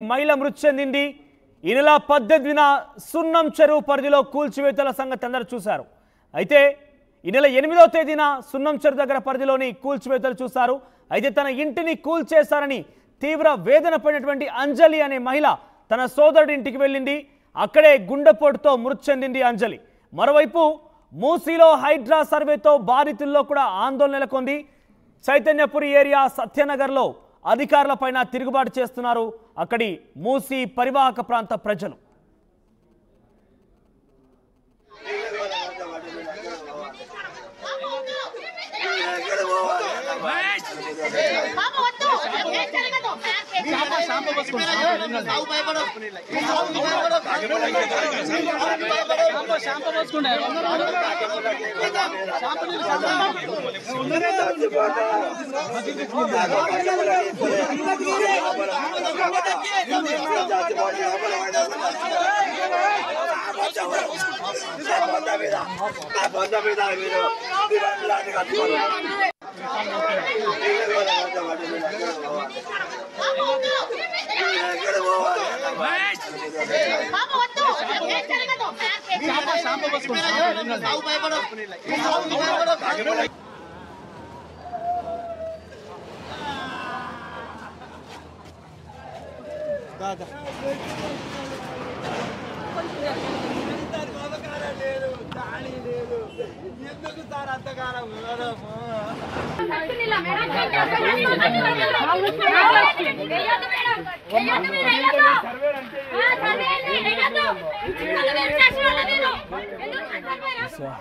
మహిళ మృతి చెందింది. ఈ నెల 18న సున్నం చెరువు పరిధిలో కూల్చివేతల సంగతి అందరూ చూశారు. అయితే ఈ నెల 8వ తేదీన సున్నం చెరువు దగ్గర పరిధిలోని కూల్చివేతలు చూశారు. అయితే తన ఇంటిని కూల్చేశారని తీవ్ర వేదన పడినటువంటి అంజలి అనే మహిళ తన సోదరుడి ఇంటికి వెళ్ళింది. అక్కడే గుండెపోటుతో మృతి చెందింది అంజలి. మరోవైపు మూసీలో హైడ్రా సర్వేతో బాధితుల్లో కూడా ఆందోళన నెలకొంది. చైతన్యపురి ఏరియా సత్యనగర్లో అధికారులపైన తిరుగుబాటు చేస్తున్నారు అక్కడి మూసీ పరివాహక ప్రాంత ప్రజలు.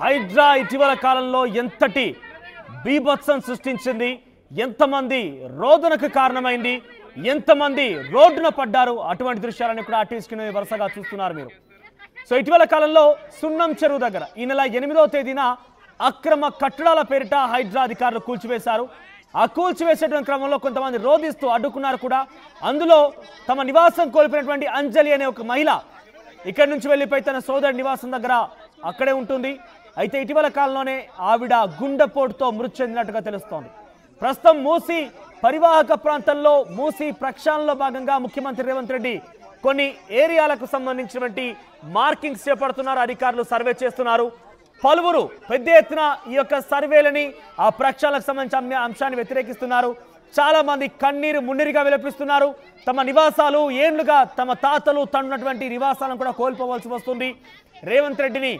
హైడ్రా ఇటీవల కాలంలో ఎంతటి బీభత్సం సృష్టించింది, ఎంతమంది రోదనకు కారణమైంది, ఎంతమంది రోడ్డున పడ్డారు, అటువంటి దృశ్యాలను కూడా ఆర్టీవీ వరుసగా చూస్తున్నారు మీరు. సో ఇటీవల కాలంలో సున్నం చెరువు దగ్గర ఈ నెల 8వ తేదీన అక్రమ కట్టడాల పేరిట హైడ్రా అధికారులు కూల్చివేశారు. ఆ కూల్చివేసేటువంటి క్రమంలో కొంతమంది రోధిస్తూ అడ్డుకున్నారు కూడా. అందులో తమ నివాసం కోల్పోయినటువంటి అంజలి అనే ఒక మహిళ ఇక్కడి నుంచి వెళ్ళిపోయి తన సోదరుడి నివాసం దగ్గర అక్కడే ఉంటుంది. అయితే ఇటీవల కాలంలోనే ఆవిడ గుండెపోటుతో మృతి చెందినట్టుగా తెలుస్తోంది. ప్రస్తుతం మూసీ పరివాహక ప్రాంతంలో మూసీ ప్రక్షాళనలో భాగంగా ముఖ్యమంత్రి రేవంత్ రెడ్డి కొన్ని ఏరియాలకు సంబంధించినటువంటి మార్కింగ్స్ చేపడుతున్నారు. అధికారులు సర్వే చేస్తున్నారు. పలువురు పెద్ద ఎత్తున ఈ యొక్క సర్వేలని ఆ ప్రక్షాళనకు సంబంధించిన అంశాన్ని వ్యతిరేకిస్తున్నారు. చాలా మంది కన్నీరు మున్నీరుగా విలపిస్తున్నారు. తమ నివాసాలు ఏండ్లుగా తమ తాతలు తన్నున్నటువంటి నివాసాలను కూడా కోల్పోవలసి వస్తుంది. రేవంత్ రెడ్డిని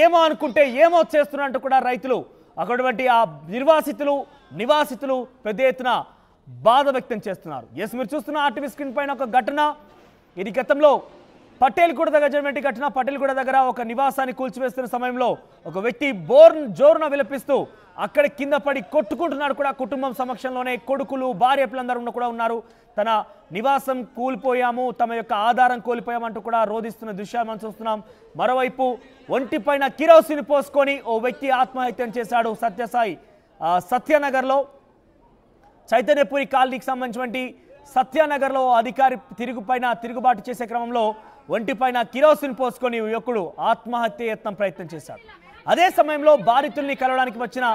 ఏమో అనుకుంటే ఏమో చేస్తున్నట్టు కూడా రైతులు అక్కడటువంటి ఆ నివాసితులు పెద్ద ఎత్తున బాధ వ్యక్తం చేస్తున్నారు. ఎస్, మీరు చూస్తున్న ఆర్టీవీ స్క్రీన్ పైన ఒక ఘటన. ఇది గతంలో పటేల్గూడ దగ్గర జరిగినటువంటి ఘటన. పటేల్గూడ దగ్గర ఒక నివాసాన్ని కూల్చివేస్తున్న సమయంలో ఒక వ్యక్తి జోరున విలపిస్తూ అక్కడ కింద పడి కొట్టుకుంటున్నాడు కూడా. కుటుంబం సమక్షంలోనే కొడుకులు భార్య పిల్లలందరూ కూడా ఉన్నారు. తన నివాసం కూలిపోయాము, తమ యొక్క ఆధారం కోల్పోయామంటూ కూడా రోధిస్తున్న దృశ్యాలు మనం చూస్తున్నాం. మరోవైపు ఒంటిపైన కిరోసిన్ పోసుకొని ఓ వ్యక్తి ఆత్మహత్యం చేశాడు సత్యనగర్లో. చైతన్యపురి కాలనీకి సంబంధించినటువంటి సత్యనగర్లో అధికారి తిరుగుబాటు చేసే క్రమంలో ఒంటిపైన కిరోసిన్ పోసుకొని యువకుడు ఆత్మహత్య యత్నం ప్రయత్నం చేశాడు. అదే సమయంలో బాధితుల్ని కలవడానికి వచ్చిన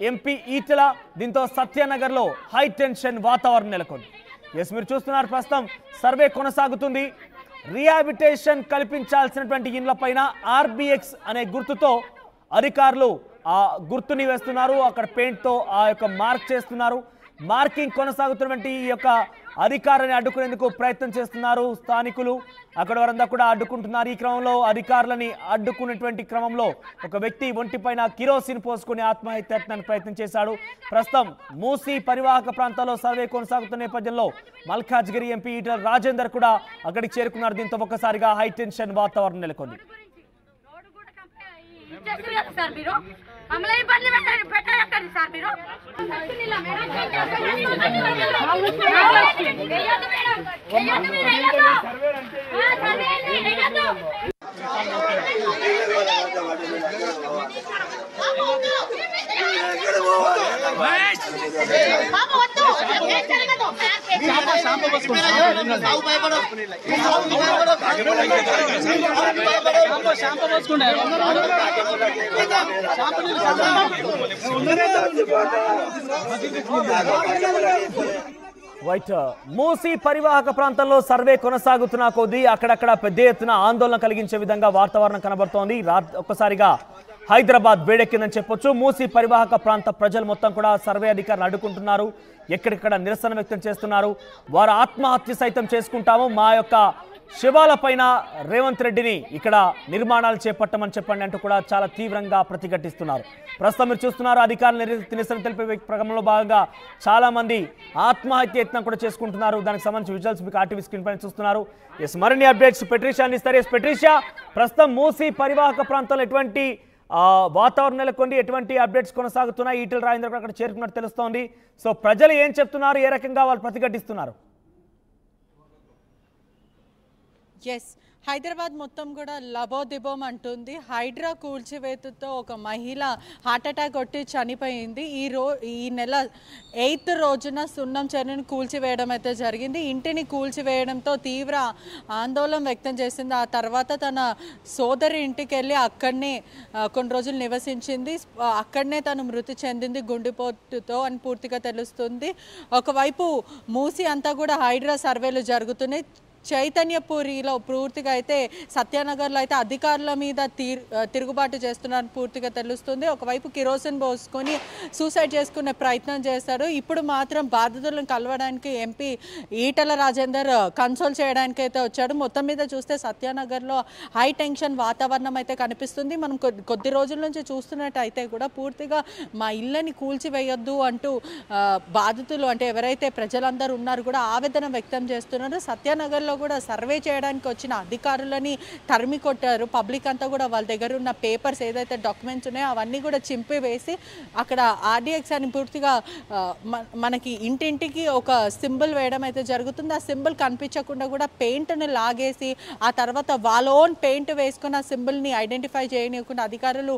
ఎంపీ ఈటెల. దీంతో సత్యనగర్లో హై టెన్షన్ వాతావరణం నెలకొంది. ఎస్, మీరు చూస్తున్నారు ప్రస్తుతం సర్వే కొనసాగుతుంది. రీహాబిటేషన్ కల్పించాల్సినటువంటి ఇండ్లపైన RBX అనే గుర్తుతో అధికారులు ఆ గుర్తుని వేస్తున్నారు. అక్కడ పెయింట్తో ఆ యొక్క మార్క్ చేస్తున్నారు. మార్కింగ్ కొనసాగుతున్నటువంటి ఈ యొక్క అధికారాన్ని అడ్డుకునేందుకు ప్రయత్నం చేస్తున్నారు స్థానికులు. అక్కడ వారంతా కూడా అడ్డుకుంటున్నారు. ఈ క్రమంలో అధికారులని అడ్డుకునేటువంటి క్రమంలో ఒక వ్యక్తి ఒంటిపైన కిరోసిన్ పోసుకుని ఆత్మహత్యానికి ప్రయత్నం చేశాడు. ప్రస్తుతం మూసీ పరివాహక ప్రాంతాల్లో సర్వే కొనసాగుతున్న నేపథ్యంలో మల్కాజ్గిరి ఎంపీ ఈటెల రాజేందర్ కూడా అక్కడికి చేరుకున్నారు. దీంతో ఒక్కసారిగా హై టెన్షన్ వాతావరణం నెలకొంది. వైట్ మూసీ పరివాహక ప్రాంతంలో సర్వే కొనసాగుతున్న కొద్దీ అక్కడక్కడ పెద్ద ఎత్తున ఆందోళన కలిగించే విధంగా వాతావరణం కనబడుతోంది. ఒక్కసారిగా హైదరాబాద్ వేడెక్కిందని చెప్పొచ్చు. మూసీ పరివాహక ప్రాంత ప్రజలు మొత్తం కూడా సర్వే అధికారులు అడ్డుకుంటున్నారు. ఎక్కడిక్కడ నిరసన వ్యక్తం చేస్తున్నారు. వారు ఆత్మహత్య సైతం చేసుకుంటాము, మా యొక్క శివాలపైన రేవంత్ రెడ్డిని ఇక్కడ నిర్మాణాలు చేపట్టమని చెప్పండి అంటూ కూడా చాలా తీవ్రంగా ప్రతిఘటిస్తున్నారు. ప్రస్తుతం మీరు చూస్తున్నారు అధికారులు నిరసన తెలిపే క్రమంలో భాగంగా చాలా మంది ఆత్మహత్య యత్నం కూడా చేసుకుంటున్నారు. దానికి సంబంధించి విజువల్స్ మీకు ఆర్టీవీ స్క్రీన్ పైన చూస్తున్నారు. మరిన్ని అప్డేట్స్ పెట్రిషియా అందిస్తారు. పెట్రిషియా, ప్రస్తుతం మూసీ పరివాహక ప్రాంతంలో ఎటువంటి వాతావరణం నెలకొంది, ఎటువంటి అప్డేట్స్ కొనసాగుతున్నాయి? ఈటెల రాజేందర్ అక్కడ చేరుకున్నట్టు తెలుస్తోంది. సో ప్రజలు ఏం చెప్తున్నారు, ఏ రకంగా వాళ్ళు ప్రతిఘటిస్తున్నారు? ఎస్, హైదరాబాద్ మొత్తం కూడా లబోదిబోం అంటుంది. హైడ్రా కూల్చివేతతో ఒక మహిళ హార్ట్అటాక్ కొట్టి చనిపోయింది. ఈ నెల 8th రోజున సున్నం చెరువుని కూల్చివేయడం అయితే జరిగింది. ఇంటిని కూల్చివేయడంతో తీవ్ర ఆందోళన వ్యక్తం చేసింది. ఆ తర్వాత తన సోదరి ఇంటికి వెళ్ళి అక్కడనే కొన్ని రోజులు నివసించింది. అక్కడనే తను మృతి చెందింది గుండెపోటుతో అని పూర్తిగా తెలుస్తుంది. ఒకవైపు మూసి అంతా కూడా హైడ్రా సర్వేలు జరుగుతున్నాయి. చైతన్యపురిలో పూర్తిగా అయితే సత్యానగర్లో అయితే అధికారుల మీద తిరుగుబాటు చేస్తున్నారని పూర్తిగా తెలుస్తుంది. ఒకవైపు కిరోసిన్ పోసుకొని సూసైడ్ చేసుకునే ప్రయత్నం చేశారు. ఇప్పుడు మాత్రం బాధితులను కలవడానికి ఎంపీ ఈటెల రాజేందర్ కన్సోల్ చేయడానికి అయితే వచ్చాడు. మొత్తం మీద చూస్తే సత్యానగర్లో హై టెన్షన్ వాతావరణం అయితే కనిపిస్తుంది. మనం కొద్ది రోజుల నుంచి చూస్తున్నట్టయితే కూడా పూర్తిగా మా ఇళ్ళని కూల్చివేయొద్దు అంటూ బాధితులు అంటే ఎవరైతే ప్రజలందరూ ఉన్నారో కూడా ఆవేదన వ్యక్తం చేస్తున్నారు. సత్యానగర్లో కూడా సర్వే చేయడానికి వచ్చిన అధికారులని తరిమి కొట్టారు. పబ్లిక్ అంతా కూడా వాళ్ళ దగ్గర ఉన్న పేపర్స్ ఏదైతే డాక్యుమెంట్స్ ఉన్నాయో అవన్నీ కూడా చింపివేసి అక్కడ ఆర్డీఎక్స్ అని పూర్తిగా మనకి ఇంటింటికి ఒక సింబల్ వేయడం అయితే జరుగుతుంది. ఆ సింబల్ కనిపించకుండా కూడా పెయింట్ని లాగేసి ఆ తర్వాత వాళ్ళ ఓన్ పెయింట్ వేసుకుని ఆ సింబల్ని ఐడెంటిఫై చేయనివ్వకుండా అధికారులు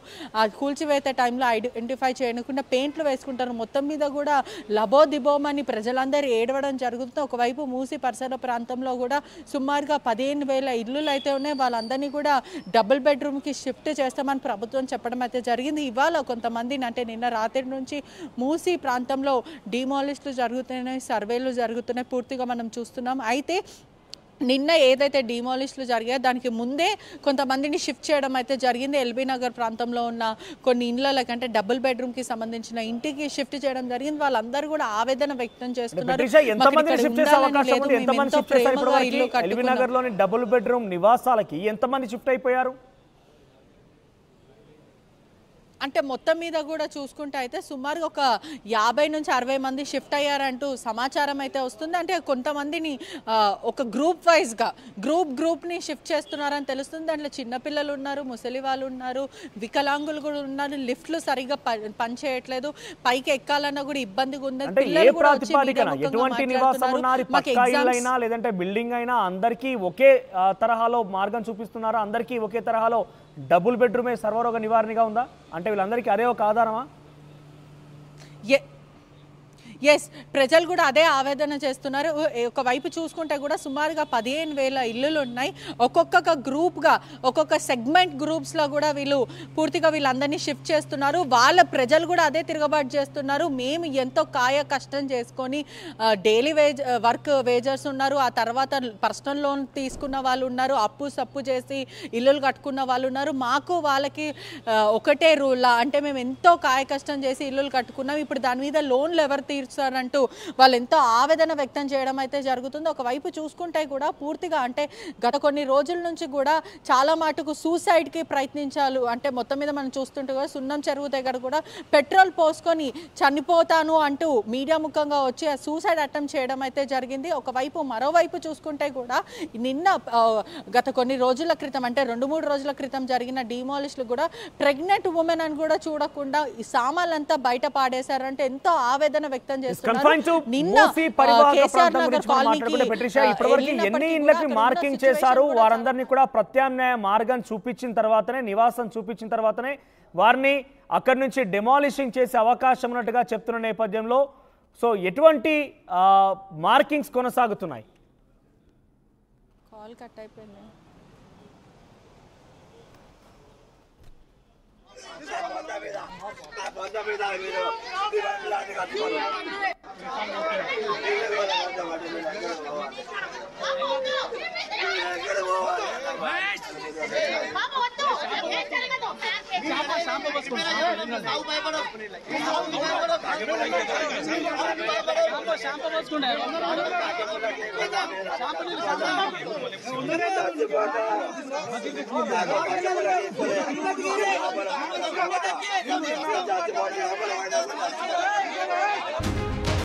కూల్చివేసే టైంలో ఐడెంటిఫై చేయకుండా పెయింట్లు వేసుకుంటారు. మొత్తం మీద కూడా లబోదిబోమని ప్రజలందరూ ఏడవడం జరుగుతుంది. ఒకవైపు మూసి పరిసర ప్రాంతంలో కూడా సుమారుగా 15,000 ఇల్లులు అయితే ఉన్నాయి. వాళ్ళందరినీ కూడా డబుల్ బెడ్రూమ్కి షిఫ్ట్ చేస్తామని ప్రభుత్వం చెప్పడం అయితే జరిగింది. ఇవాళ కొంతమందిని అంటే నిన్న రాత్రి నుంచి మూసీ ప్రాంతంలో డిమాలిష్లు జరుగుతున్నాయి, సర్వేలు జరుగుతున్నాయి పూర్తిగా మనం చూస్తున్నాం. అయితే నిన్న ఏదైతే డిమాలిష్లు జరిగాయో దానికి ముందే కొంతమందిని షిఫ్ట్ చేయడం అయితే జరిగింది. ఎల్బీ నగర్ ప్రాంతంలో ఉన్న కొన్ని ఇండ్లకి అంటే డబుల్ బెడ్రూమ్కి సంబంధించిన ఇంటికి షిఫ్ట్ చేయడం జరిగింది. వాళ్ళందరూ కూడా ఆవేదన వ్యక్తం చేస్తున్నారు. డబుల్ బెడ్రూమ్ నివాసాలకి ఎంతమంది షిఫ్ట్ అయిపోయారు? అంటే మొత్తం మీద కూడా చూసుకుంటే అయితే సుమారుగా ఒక 50 నుంచి 60 మంది షిఫ్ట్ అయ్యారంటూ సమాచారం అయితే వస్తుంది. అంటే కొంతమందిని ఒక గ్రూప్ వైజ్గా గ్రూప్ని షిఫ్ట్ చేస్తున్నారని తెలుస్తుంది. దాంట్లో చిన్నపిల్లలు ఉన్నారు, ముసలి వాళ్ళు ఉన్నారు, వికలాంగులు కూడా ఉన్నారు. లిఫ్ట్లు సరిగ్గా పనిచేయట్లేదు, పైకి ఎక్కాలన్నా కూడా ఇబ్బందిగా ఉంది. పిల్లలు కూడా లేదంటే బిల్డింగ్ అయినా అందరికీ ఒకే తరహాలో మార్గం చూపిస్తున్నారా? అందరికీ ఒకే తరహాలో డబుల్ బెడ్రూమే సర్వరోగ నివారణగా ఉందా? అంటే వీళ్ళందరికీ అదే ఒక ఆధారమా? ఎస్, ప్రజలు కూడా అదే ఆవేదన చేస్తున్నారు. ఒకవైపు చూసుకుంటే కూడా సుమారుగా 15,000 ఇల్లులు ఉన్నాయి. ఒక్కొక్క గ్రూప్గా ఒక్కొక్క సెగ్మెంట్ గ్రూప్స్లో కూడా పూర్తిగా వీళ్ళందరినీ షిఫ్ట్ చేస్తున్నారు. వాళ్ళ ప్రజలు కూడా అదే తిరగబాటు చేస్తున్నారు. మేము ఎంతో కష్టం చేసుకొని డైలీ వేజర్స్ ఉన్నారు, ఆ తర్వాత పర్సనల్ లోన్ తీసుకున్న వాళ్ళు ఉన్నారు, సప్పు చేసి ఇల్లులు కట్టుకున్న వాళ్ళు ఉన్నారు. మాకు వాళ్ళకి ఒకటే రూల్, అంటే మేము ఎంతో కష్టం చేసి ఇల్లులు కట్టుకున్నాం, ఇప్పుడు దాని మీద లోన్లు ఎవరు తీర్చారంటూ వాళ్ళు ఎంతో ఆవేదన వ్యక్తం చేయడం అయితే జరుగుతుంది. ఒకవైపు చూసుకుంటే కూడా పూర్తిగా అంటే గత కొన్ని రోజుల నుంచి కూడా చాలా మటుకు సూసైడ్కి ప్రయత్నించాలి. అంటే మొత్తం మీద మనం చూస్తుంటే కూడా సున్నం చెరువు దగ్గర కూడా పెట్రోల్ పోసుకొని చనిపోతాను అంటూ మీడియా ముఖంగా వచ్చి సూసైడ్ అటెంప్ట్ చేయడం అయితే జరిగింది. మరోవైపు చూసుకుంటే కూడా నిన్న గత కొన్ని రోజుల క్రితం అంటే 2-3 రోజుల క్రితం జరిగిన డిమాలిష్లు కూడా ప్రెగ్నెంట్ ఉమెన్ అని కూడా చూడకుండా ఈ సామాన్లంతా బయట పాడేశారంటే ఎంతో ఆవేదన వ్యక్తం మార్కింగ్ చేశారు. వారందరినీ కూడా ప్రత్యామ్నాయ మార్గం చూపించిన తర్వాతనే, నివాసం చూపించిన తర్వాతనే వారిని అక్కడి నుంచి డెమాలిషింగ్ చేసే అవకాశం ఉన్నట్టుగా చెప్తున్న నేపథ్యంలో సో ఎటువంటి మార్కింగ్స్ కొనసాగుతున్నాయి? కాల్ కట్ అయిపోయింది. Shamba